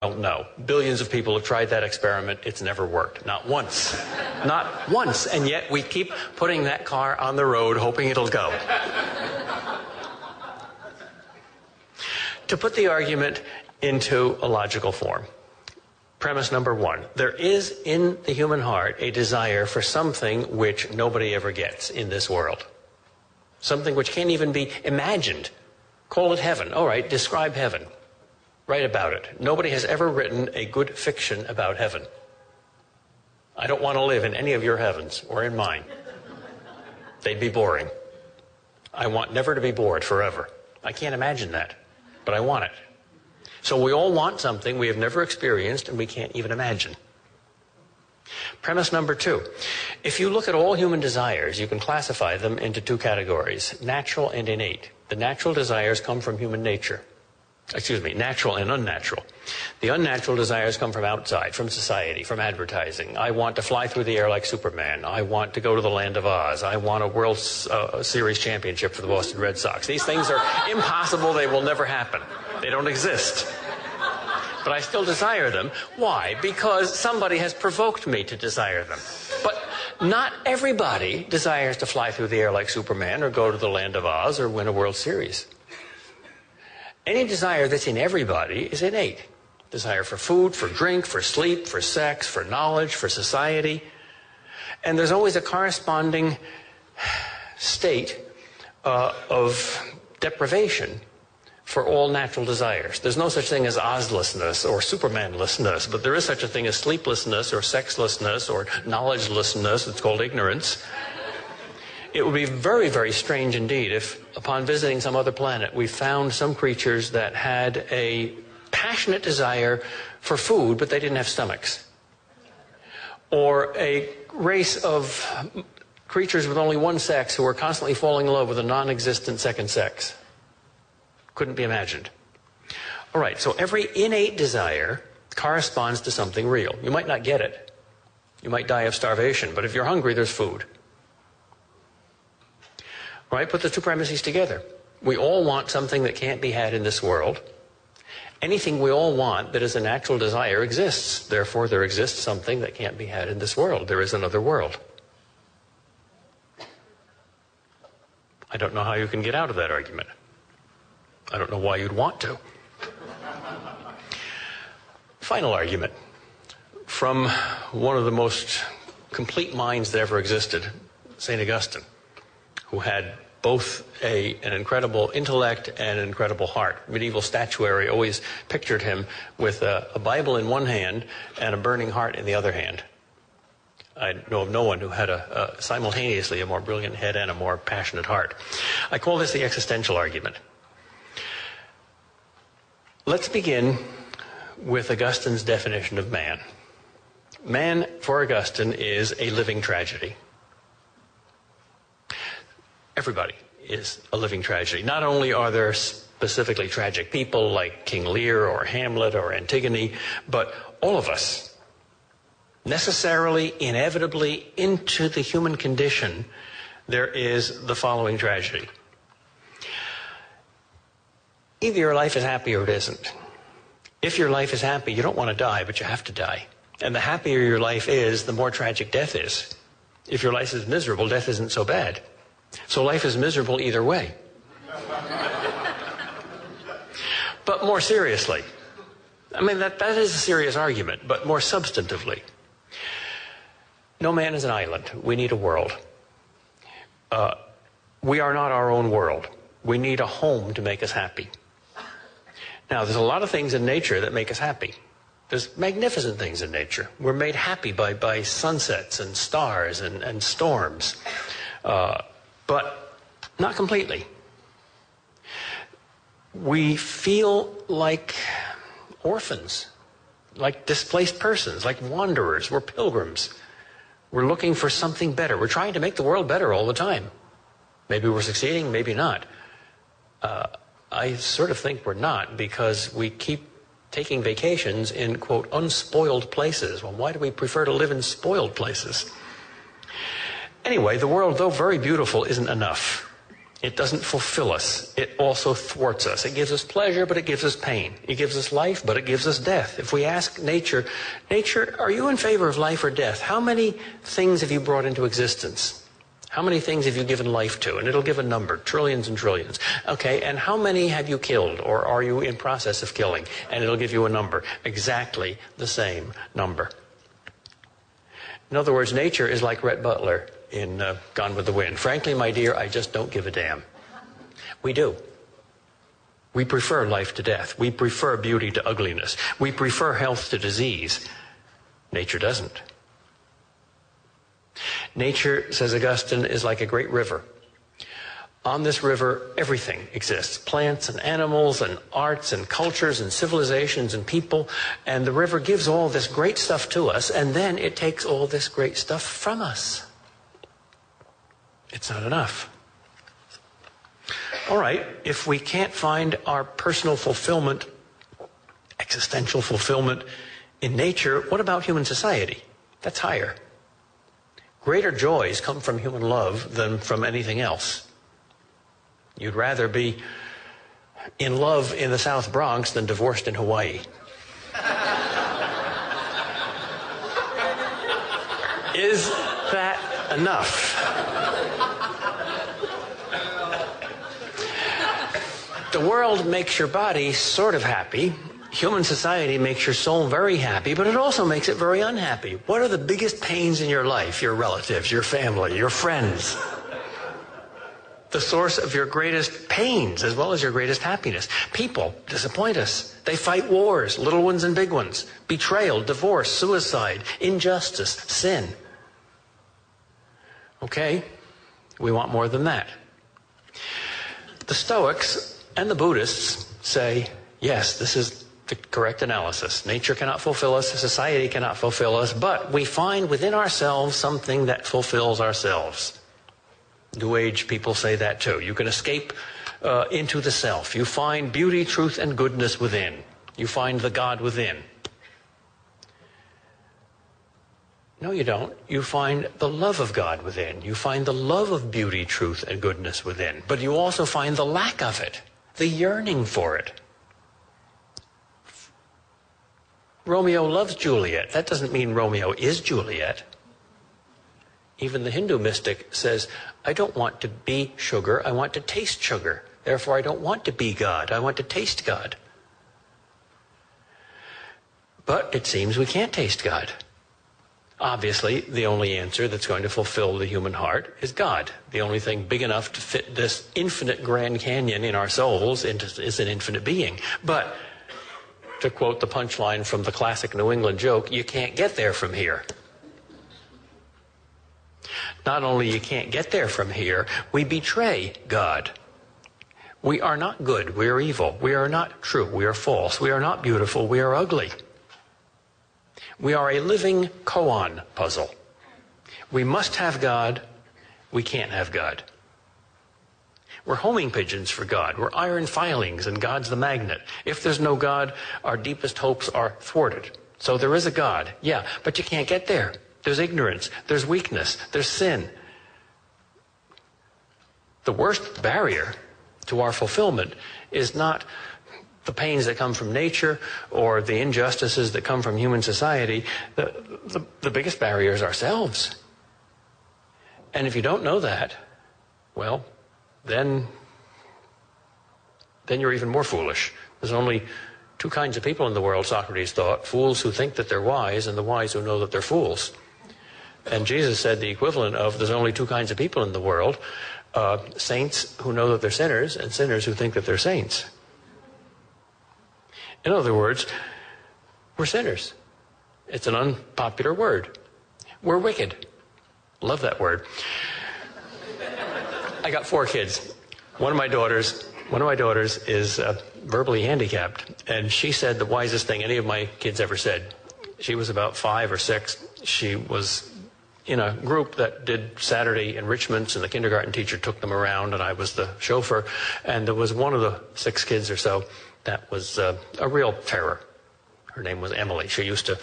Well, no. Billions of people have tried that experiment. It's never worked. Not once. Not once. And yet we keep putting that car on the road hoping it'll go. To put the argument into a logical form. Premise number one. There is in the human heart a desire for something which nobody ever gets in this world. Something which can't even be imagined. Call it heaven. All right, describe heaven. Write about it. Nobody has ever written a good fiction about heaven. I don't want to live in any of your heavens or in mine. They'd be boring. I want never to be bored forever. I can't imagine that, but I want it. So we all want something we have never experienced and we can't even imagine. Premise number two. If you look at all human desires, you can classify them into two categories, natural and innate. The natural desires come from human nature. Excuse me, natural and unnatural. The unnatural desires come from outside, from society, from advertising. I want to fly through the air like Superman. I want to go to the land of Oz. I want a World Series championship for the Boston Red Sox. These things are impossible. They will never happen. They don't exist. But I still desire them. Why? Because somebody has provoked me to desire them. But not everybody desires to fly through the air like Superman or go to the land of Oz or win a World Series. Any desire that's in everybody is innate. Desire for food, for drink, for sleep, for sex, for knowledge, for society. And there's always a corresponding state of deprivation for all natural desires. There's no such thing as Ozlessness or Supermanlessness, but there is such a thing as sleeplessness or sexlessness or knowledgelessness. It's called ignorance. It would be very, very strange indeed if, upon visiting some other planet, we found some creatures that had a passionate desire for food, but they didn't have stomachs. Or a race of creatures with only one sex who were constantly falling in love with a non-existent second sex. Couldn't be imagined. All right, so every innate desire corresponds to something real. You might not get it. You might die of starvation, but if you're hungry, there's food. Right? Put the two premises together. We all want something that can't be had in this world. Anything we all want that is a natural desire exists. Therefore, there exists something that can't be had in this world. There is another world. I don't know how you can get out of that argument. I don't know why you'd want to. Final argument from one of the most complete minds that ever existed, St. Augustine, who had both an incredible intellect and an incredible heart. Medieval statuary always pictured him with a Bible in one hand and a burning heart in the other hand. I know of no one who had simultaneously a more brilliant head and a more passionate heart. I call this the existential argument. Let's begin with Augustine's definition of man. Man, for Augustine, is a living tragedy. Everybody is a living tragedy. Not only are there specifically tragic people like King Lear or Hamlet or Antigone, but all of us, necessarily, inevitably, into the human condition, there is the following tragedy. Either your life is happy or it isn't. If your life is happy, you don't want to die, but you have to die. And the happier your life is, the more tragic death is. If your life is miserable, death isn't so bad. So life is miserable either way. But more seriously, I mean, that is a serious argument, but more substantively, no man is an island. We need a world. We are not our own world. We need a home to make us happy. Now, there's a lot of things in nature that make us happy. There's magnificent things in nature. We're made happy by sunsets and stars and storms. But not completely. We feel like orphans, like displaced persons, like wanderers. We're pilgrims. We're looking for something better. We're trying to make the world better all the time. Maybe we're succeeding, maybe not. I sort of think we're not, because we keep taking vacations in, quote, unspoiled places. Well, why do we prefer to live in spoiled places? Anyway, the world, though very beautiful, isn't enough. It doesn't fulfill us. It also thwarts us. It gives us pleasure, but it gives us pain. It gives us life, but it gives us death. If we ask nature, nature, are you in favor of life or death? How many things have you brought into existence? How many things have you given life to? And it'll give a number, trillions and trillions. Okay, and how many have you killed, or are you in process of killing? And it'll give you a number, exactly the same number. In other words, nature is like Rhett Butler in Gone with the Wind. Frankly, my dear, I just don't give a damn. We do. We prefer life to death. We prefer beauty to ugliness. We prefer health to disease. Nature doesn't. Nature, says Augustine, is like a great river. On this river, everything exists. Plants and animals and arts and cultures and civilizations and people. And the river gives all this great stuff to us, and then it takes all this great stuff from us. It's not enough. All right, if we can't find our personal fulfillment, existential fulfillment in nature, what about human society? That's higher. Greater joys come from human love than from anything else. You'd rather be in love in the South Bronx than divorced in Hawaii. Is that enough? The world makes your body sort of happy. Human society makes your soul very happy, but it also makes it very unhappy. What are the biggest pains in your life? Your relatives, your family, your friends. The source of your greatest pains as well as your greatest happiness. People disappoint us. They fight wars, little ones and big ones. Betrayal, divorce, suicide, injustice, sin. Okay, we want more than that. The Stoics and the Buddhists say, yes, this is the correct analysis. Nature cannot fulfill us, society cannot fulfill us, but we find within ourselves something that fulfills ourselves. New Age people say that too. You can escape into the self. You find beauty, truth, and goodness within. You find the God within. No, you don't. You find the love of God within. You find the love of beauty, truth, and goodness within. But you also find the lack of it, the yearning for it. Romeo loves Juliet. That doesn't mean Romeo is Juliet. Even the Hindu mystic says, I don't want to be sugar, I want to taste sugar. Therefore, I don't want to be God, I want to taste God. But it seems we can't taste God. Obviously, the only answer that's going to fulfill the human heart is God. The only thing big enough to fit this infinite Grand Canyon in our souls is an infinite being. But, to quote the punchline from the classic New England joke, you can't get there from here. Not only you can't get there from here, we betray God. We are not good, we are evil. We are not true, we are false. We are not beautiful, we are ugly. We are a living koan puzzle. We must have God, we can't have God. We're homing pigeons for God. We're iron filings and God's the magnet. If there's no God, our deepest hopes are thwarted. So there is a God, yeah, but you can't get there. There's ignorance, there's weakness, there's sin. The worst barrier to our fulfillment is not the pains that come from nature or the injustices that come from human society. The biggest barrier is ourselves. And if you don't know that, well, then you're even more foolish. There's only two kinds of people in the world, Socrates thought: fools who think that they're wise and the wise who know that they're fools. And Jesus said the equivalent of there's only two kinds of people in the world: saints who know that they're sinners and sinners who think that they're saints. In other words, we're sinners. It's an unpopular word. We're wicked. Love that word. I got 4 kids. One of my daughters is verbally handicapped, and she said the wisest thing any of my kids ever said. She was about 5 or 6. She was in a group that did Saturday enrichments, and the kindergarten teacher took them around, and I was the chauffeur. And there was one of the 6 kids or so that was a real terror. Her name was Emily. She used to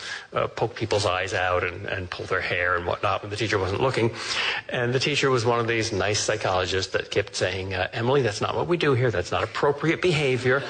poke people's eyes out and pull their hair and whatnot when the teacher wasn't looking. And the teacher was one of these nice psychologists that kept saying, Emily, that's not what we do here. That's not appropriate behavior.